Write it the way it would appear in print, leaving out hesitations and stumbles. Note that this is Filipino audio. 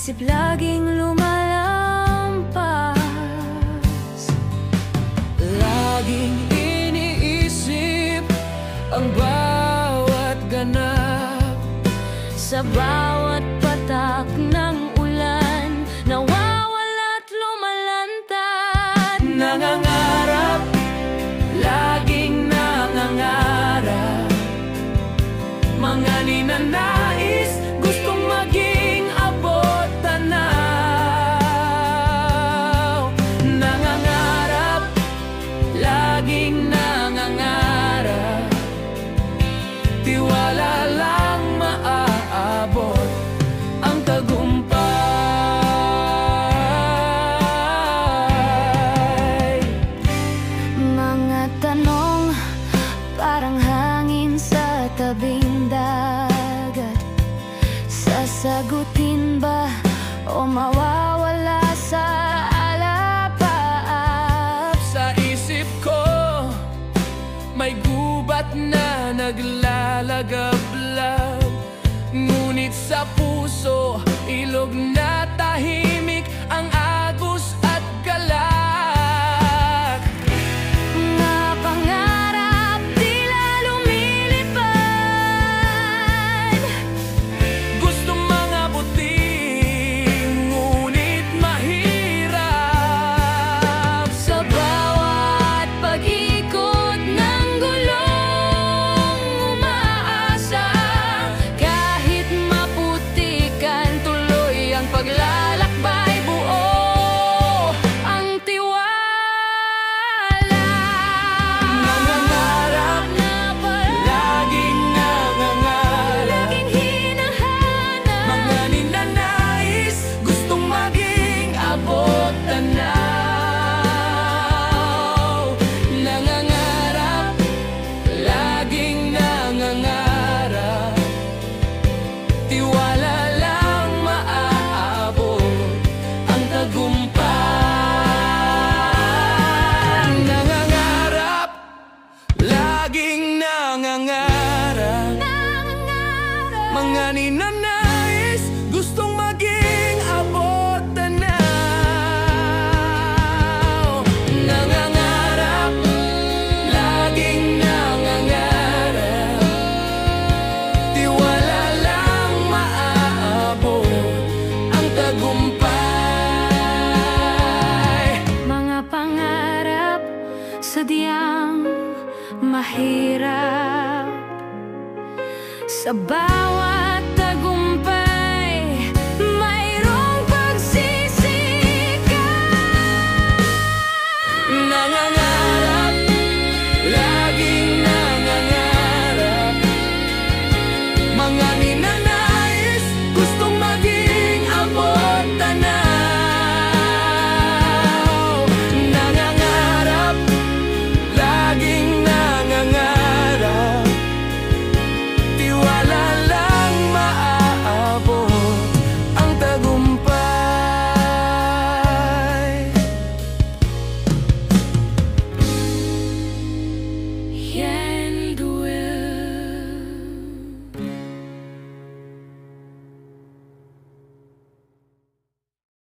isip laging lumalampas. Laging iniisip ang bawat ganap, Sa bawat patak ng ulan, nawawala't lumalantad. nangangarap, laging nangangarap. Mga ninanais, gustong maging abot tanaw. Nangangarap, laging nangangarap. Tiwala lang maaabot ang tagumpay. Mga tanong parang hangin sa tabing dagat. Sasagutin ba o mawawala sa alapaap? Sa isip ko, may gubat na naglalagablab. Ngunit sa puso, ilog na tahimik ang agos at galak. Mga pangarap tila lumilipad. Gusto mga buting, ngunit mahirap. Sa bawat pag-ikot ng gulong, umaasa. Kahit maputikan, tuloy ang paglalakbay, buo ang tiwala. Nangangarap, laging nangangarap. Laging hinahanap. Mga ninanais, gustong maging abot tanaw. Nangangarap, laging nangangarap. Tiwala lang maaabot ang tagumpay. Nangangarap, laging nangangarap. Mga ninanais, gustong maging abot tanaw. Nangangarap, laging nangangarap. Tiwala lang maaabot ang tagumpay. Mga pangarap sadyang mahirap. Sa bawat